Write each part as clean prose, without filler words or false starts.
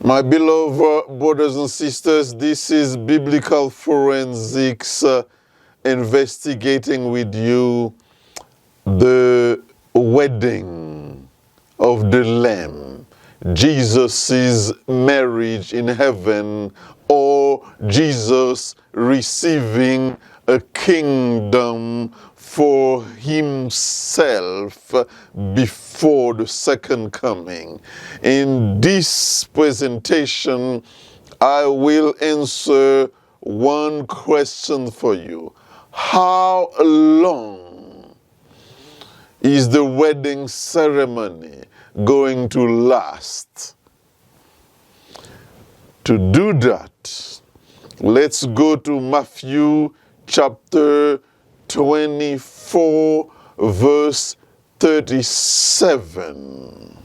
My beloved brothers and sisters, this is Biblical Forensics investigating with you the wedding of the Lamb, Jesus' marriage in heaven, or Jesus receiving a kingdom for himself before the second coming. In this presentation, I will answer one question for you. How long is the wedding ceremony going to last? To do that, let's go to Matthew chapter 24, verse 37.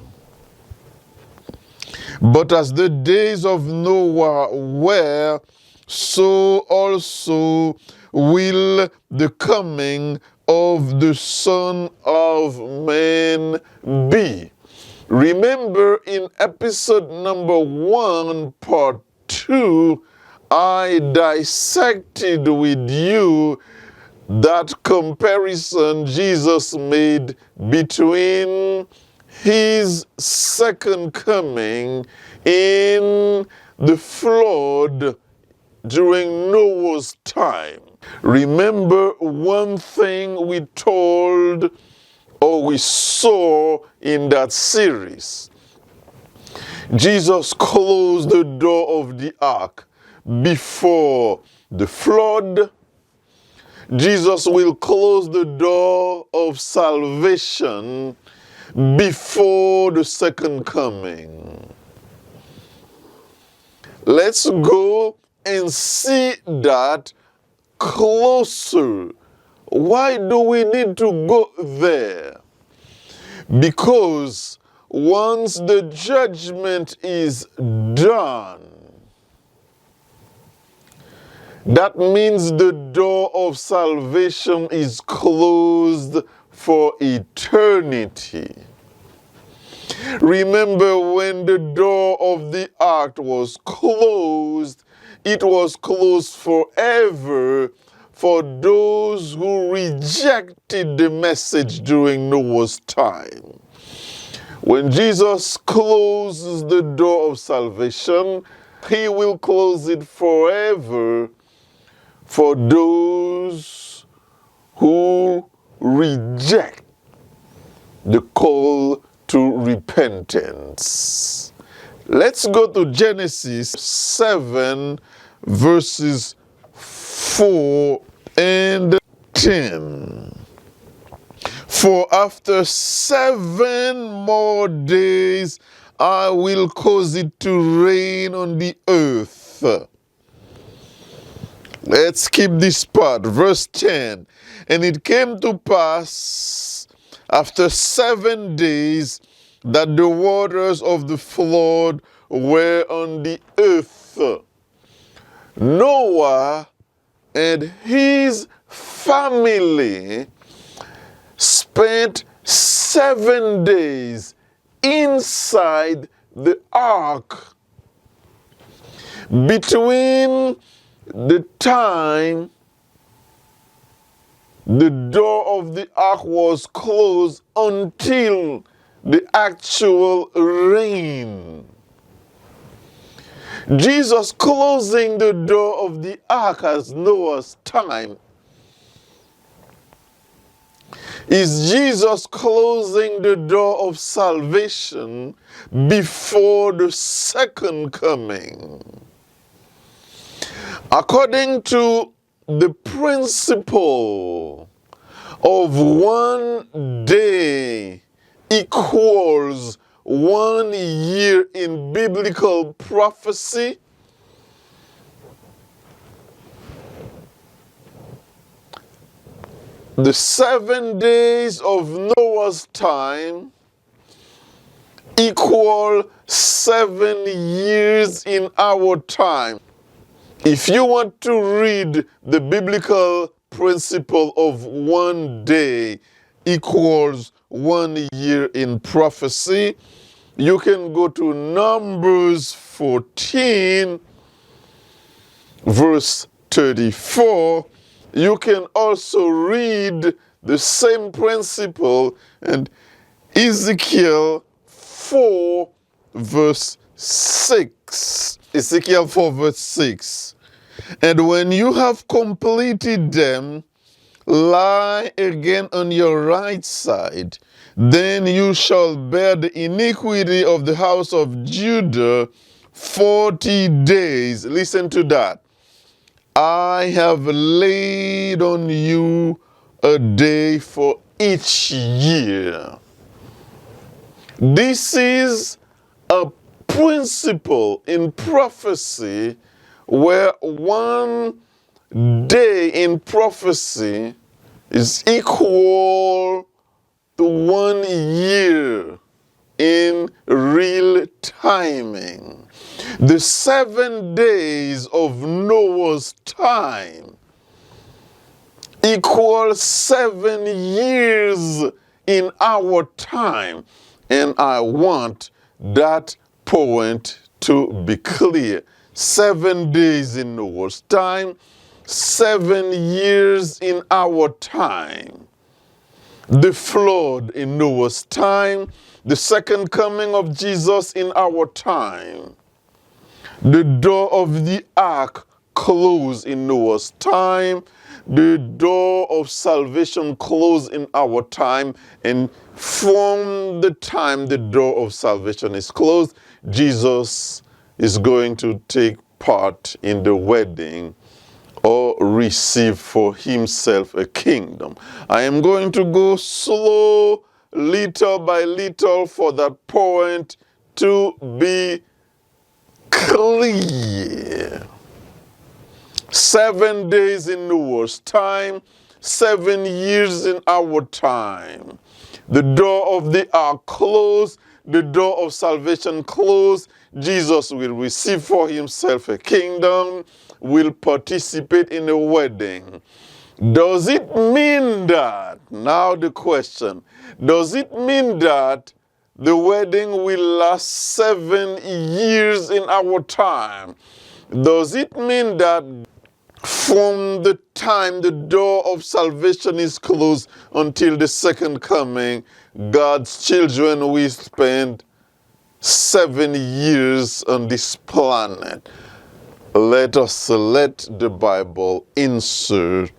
But as the days of Noah were, so also will the coming of the Son of Man be. Remember, in episode number 1, part 2, I dissected with you that comparison Jesus made between his second coming in the flood during Noah's time. Remember one thing we told or we saw in that series. Jesus closed the door of the ark before the flood. Jesus will close the door of salvation before the second coming. Let's go and see that closer. Why do we need to go there? Because once the judgment is done, that means the door of salvation is closed for eternity. Remember, when the door of the ark was closed, it was closed forever for those who rejected the message during Noah's time. When Jesus closes the door of salvation, he will close it forever for those who reject the call to repentance. Let's go to Genesis 7, verses 4 and 10. For after 7 more days I will cause it to rain on the earth. Let's keep this part. Verse 10. And it came to pass after 7 days that the waters of the flood were on the earth. Noah and his family spent 7 days inside the ark. Between the time the door of the ark was closed until the actual rain. Jesus closing the door of the ark as Noah's time is Jesus closing the door of salvation before the second coming. According to the principle of 1 day equals 1 year in biblical prophecy, the 7 days of Noah's time equal 7 years in our time. If you want to read the biblical principle of 1 day equals 1 year in prophecy, you can go to Numbers 14, verse 34, you can also read the same principle in Ezekiel 4, verse 6. Ezekiel 4, verse 6. And when you have completed them, lie again on your right side. Then you shall bear the iniquity of the house of Judah 40 days. Listen to that. I have laid on you a day for each year. This is a principle in prophecy where one day in prophecy is equal to 1 year in real timing. The 7 days of Noah's time equals 7 years in our time. And I want that point to be clear. 7 days in Noah's time, 7 years in our time. The flood in Noah's time, the second coming of Jesus in our time. The door of the ark closed in Noah's time. The door of salvation closed in our time. And from the time the door of salvation is closed, Jesus is going to take part in the wedding or receive for himself a kingdom. I am going to go slow, little by little, for that point to be clear. 7 days in Noah's time, 7 years in our time. The door of the ark closed, the door of salvation closed. Jesus will receive for himself a kingdom, will participate in a wedding. Does it mean that, now the question, does it mean that the wedding will last 7 years in our time? Does it mean that from the time the door of salvation is closed until the second coming, God's children will spend 7 years on this planet? Let us let the Bible answer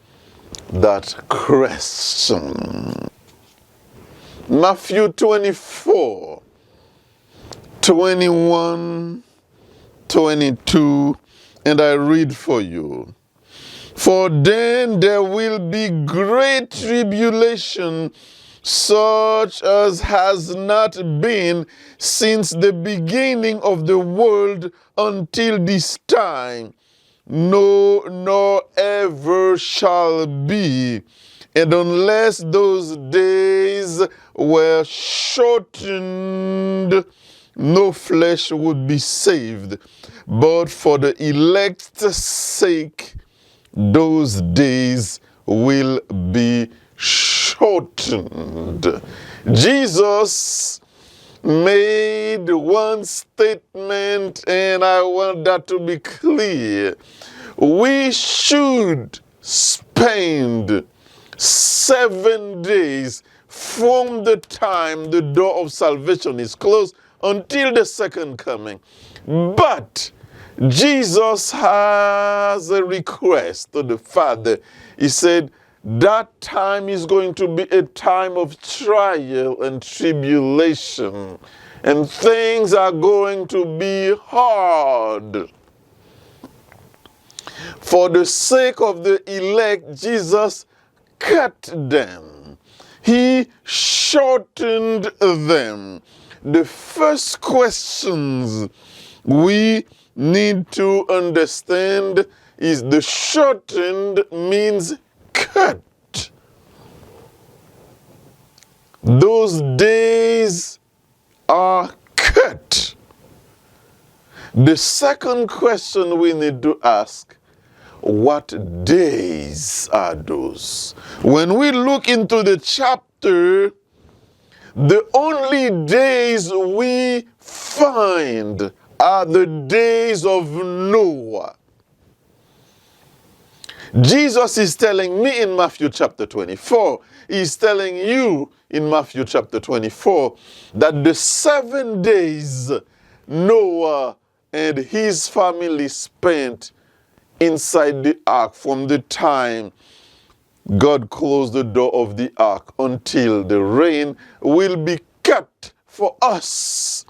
that question. Matthew 24, 21, 22, and I read for you. For then there will be great tribulation, such as has not been since the beginning of the world until this time, no, nor ever shall be. And unless those days were shortened, no flesh would be saved. But for the elect's sake, those days will be shortened. Jesus made one statement, and I want that to be clear. We should spend 7 days from the time the door of salvation is closed until the second coming. But Jesus has a request to the Father. He said that time is going to be a time of trial and tribulation, and things are going to be hard. For the sake of the elect, Jesus cut them. He shortened them. The first questions we need to understand is the shortened means cut. Those days are cut. The second question we need to ask, what days are those? When we look into the chapter, the only days we find are the days of Noah. Jesus is telling me in Matthew chapter 24, he's telling you in Matthew chapter 24, that the 7 days Noah and his family spent inside the ark from the time God closed the door of the ark until the rain will be cut for us,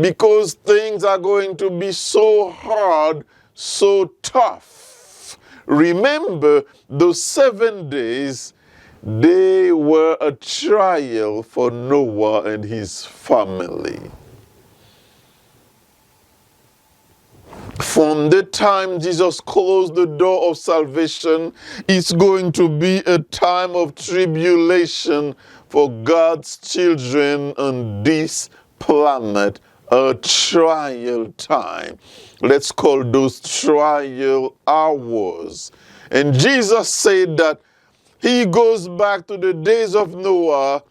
because things are going to be so hard, so tough. Remember, those 7 days, they were a trial for Noah and his family. From the time Jesus closed the door of salvation, it's going to be a time of tribulation for God's children on this planet, a trial time. Let's call those trial hours. And Jesus said that he goes back to the days of Noah.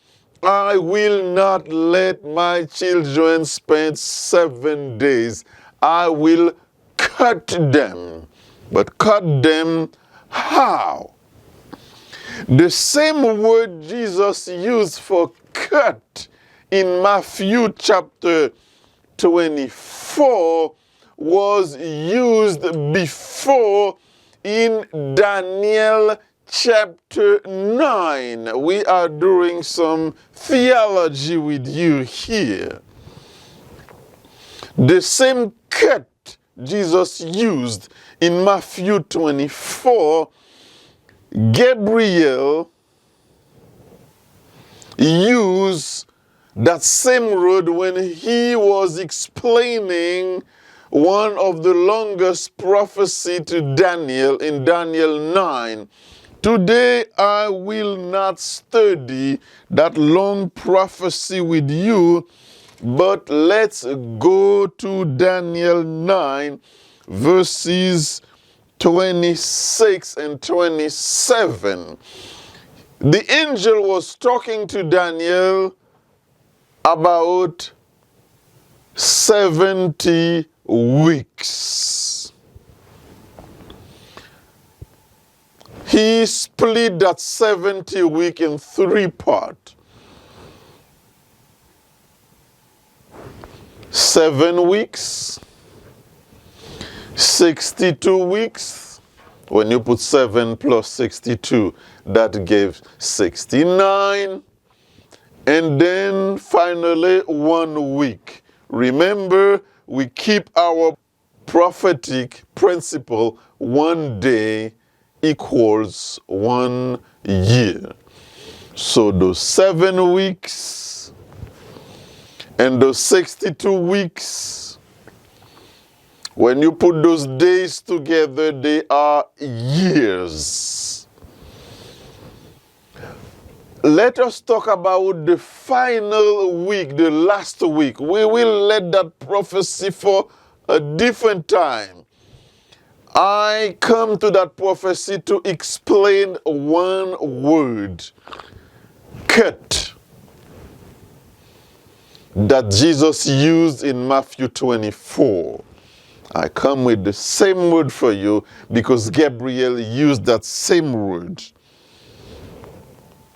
I will not let my children spend 7 days. I will cut them. But cut them how? The same word Jesus used for cut in Matthew chapter 24 was used before in Daniel chapter 9. We are doing some theology with you here. The same cut Jesus used in Matthew 24, Gabriel used that same word when he was explaining one of the longest prophecy to Daniel in Daniel 9. Today I will not study that long prophecy with you, but let's go to Daniel 9 verses 26 and 27. The angel was talking to Daniel about 70 weeks. He split that 70 week in 3 parts. 7 weeks, 62 weeks. When you put 7 plus 62, that gives 69. And then finally 1 week. Remember, we keep our prophetic principle: 1 day equals 1 year. So those 7 weeks and those 62 weeks, when you put those days together, they are years. Let us talk about the final week, the last week. We will let that prophecy for a different time. I come to that prophecy to explain one word: cut, that Jesus used in Matthew 24. I come with the same word for you because Gabriel used that same word.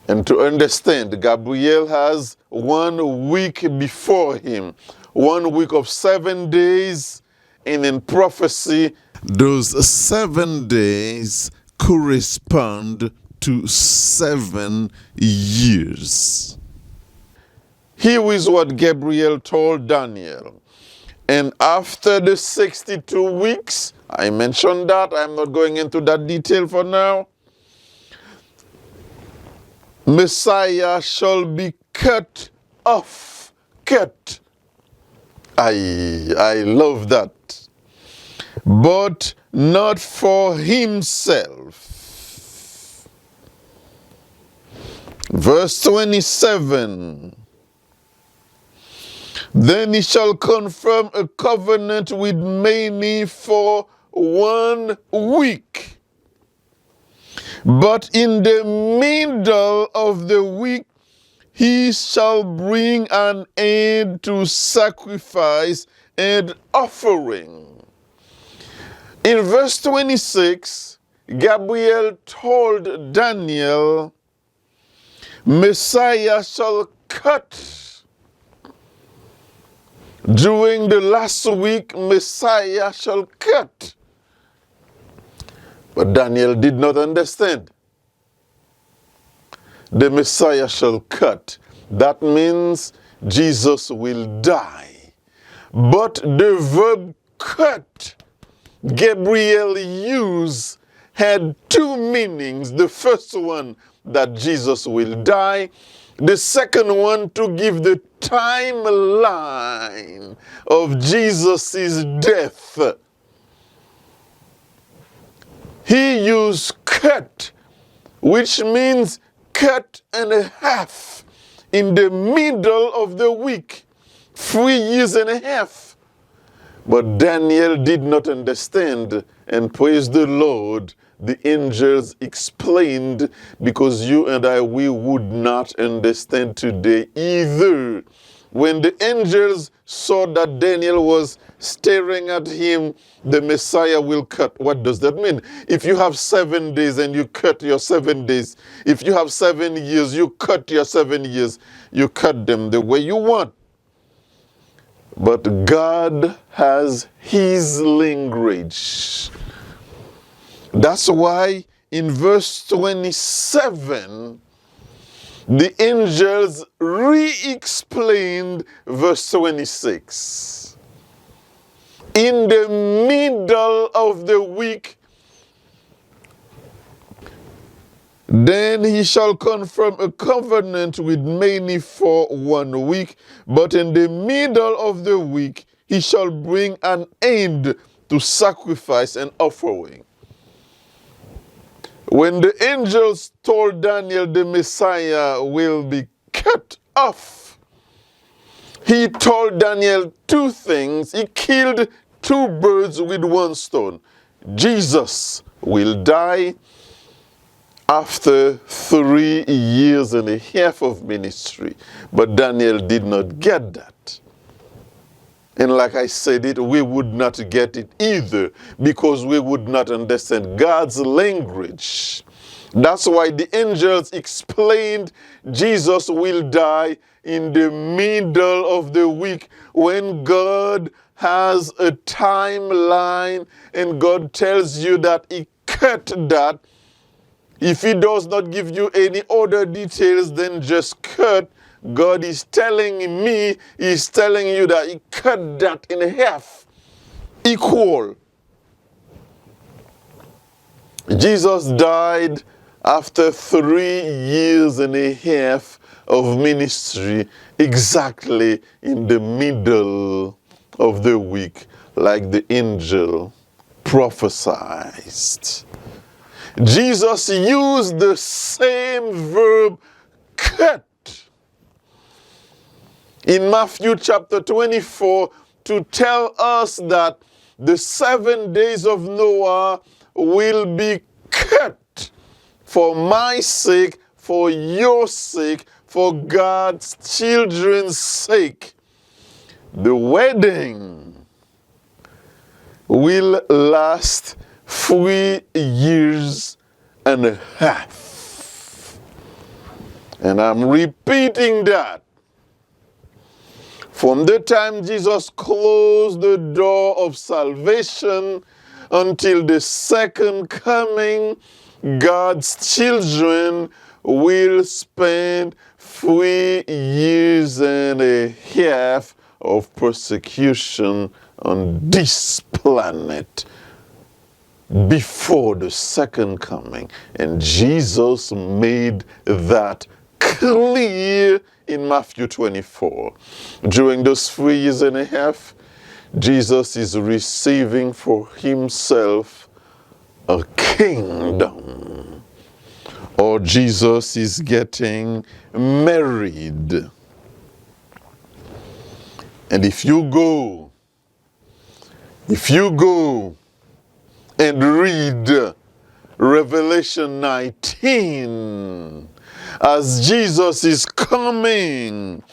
And to understand, Gabriel has 1 week before him, 1 week of 7 days, and in prophecy, those 7 days correspond to 7 years. Here is what Gabriel told Daniel. And after the 62 weeks, I mentioned that, I'm not going into that detail for now, Messiah shall be cut off. Cut. I love that. But not for himself. Verse 27. Then he shall confirm a covenant with many for 1 week. But in the middle of the week, he shall bring an end to sacrifice and offering. In verse 26, Gabriel told Daniel, Messiah shall cut. During the last week, Messiah shall cut. But Daniel did not understand. The Messiah shall cut. That means Jesus will die. But the verb cut Gabriel used had two meanings. The first one, that Jesus will die. The second one, to give the timeline of Jesus' death. He used cut, which means cut and a half, in the middle of the week, 3 years and a half. But Daniel did not understand, and praise the Lord, the angels explained, because you and I, we would not understand today either. When the angels saw that Daniel was staring at him, the Messiah will cut. What does that mean? If you have 7 days and you cut your 7 days, if you have 7 years, you cut your 7 years, you cut them the way you want. But God has his language. That's why in verse 27, the angels re-explained verse 26. In the middle of the week, then he shall confirm a covenant with many for 1 week, but in the middle of the week he shall bring an end to sacrifice and offering. When the angels told Daniel the Messiah will be cut off, he told Daniel two things. He killed two birds with one stone. Jesus will die after 3 years and a half of ministry. But Daniel did not get that. And like I said it, we would not get it either, because we would not understand God's language. That's why the angels explained Jesus will die in the middle of the week, when God has a timeline and God tells you that he cut that. If he does not give you any other details, then just cut. God is telling me, he's telling you that he cut that in half, equal. Jesus died after 3 years and a half of ministry, exactly in the middle of the week, like the angel prophesied. Jesus used the same verb, cut, in Matthew chapter 24 to tell us that the 7 days of Noah will be cut for my sake, for your sake, for God's children's sake. The wedding will last 3 years and a half. And I'm repeating that. From the time Jesus closed the door of salvation until the second coming, God's children will spend 3 years and a half of persecution on this planet before the second coming. And Jesus made that clear in Matthew 24. During those 3 years and a half, Jesus is receiving for himself a kingdom. Or Jesus is getting married. And if you go and read Revelation 19, as Jesus is coming,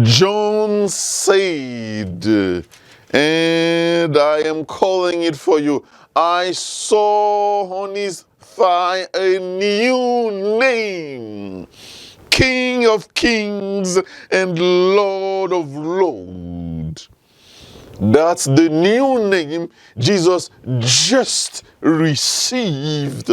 John said, and I am calling it for you. I saw on his thigh a new name, King of Kings and Lord of Lords. That's the new name Jesus just received.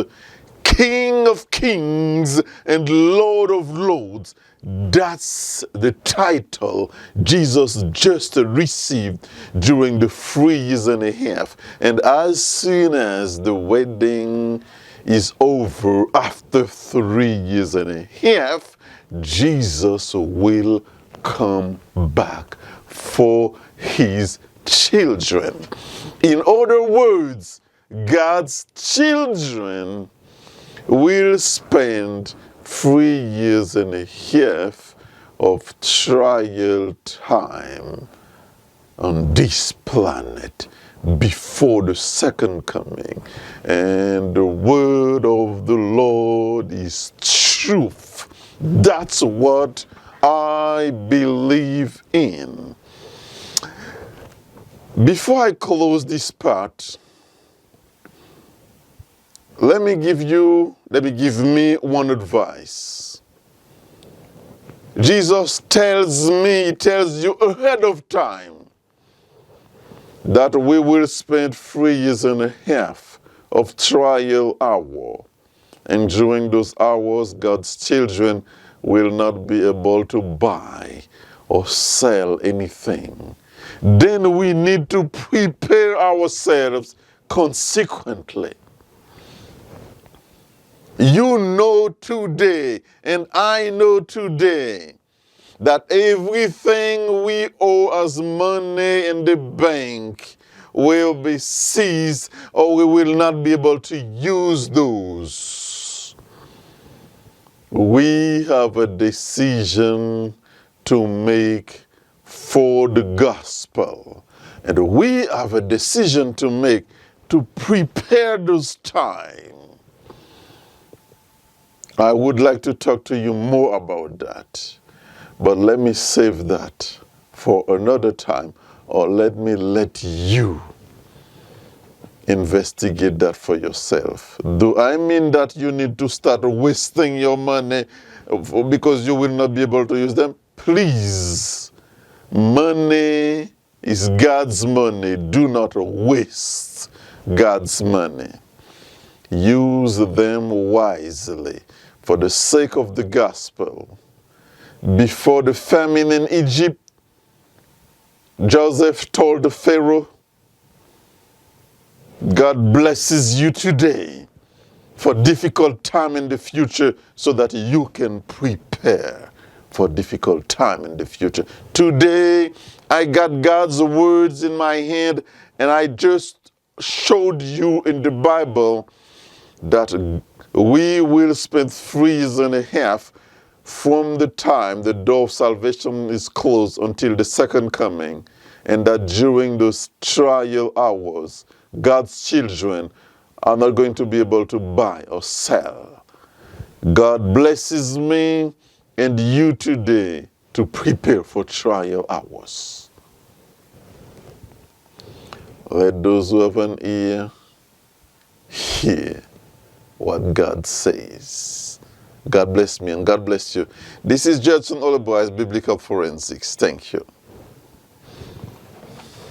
King of Kings and Lord of Lords. That's the title Jesus just received during the 3 years and a half. And as soon as the wedding is over, after 3 years and a half, Jesus will come back for his children. In other words, God's children will spend 3 years and a half of trial time on this planet before the second coming. And the word of the Lord is truth. That's what I believe in. Before I close this part, let me give me one advice. Jesus tells you ahead of time that we will spend 3 years and a half of trial hour. And during those hours, God's children will not be able to buy or sell anything. Then we need to prepare ourselves consequently. You know today, and I know today, that everything we owe as money in the bank will be seized, or we will not be able to use those. We have a decision to make for the gospel. And we have a decision to make to prepare those time. I would like to talk to you more about that. But let me save that for another time, or let me let you investigate that for yourself. Do I mean that you need to start wasting your money because you will not be able to use them? Please, money is God's money. Do not waste God's money. Use them wisely for the sake of the gospel. Before the famine in Egypt, Joseph told the Pharaoh, God blesses you today for difficult time in the future so that you can prepare for difficult time in the future. Today, I got God's words in my hand, and I just showed you in the Bible that we will spend 3 years and a half from the time the door of salvation is closed until the second coming, and that during those trial hours, God's children are not going to be able to buy or sell. God blesses me and you today to prepare for trial hours. Let those who have an ear hear what God says. God bless me and God bless you. This is Judson Oleboy's Biblical Forensics. Thank you.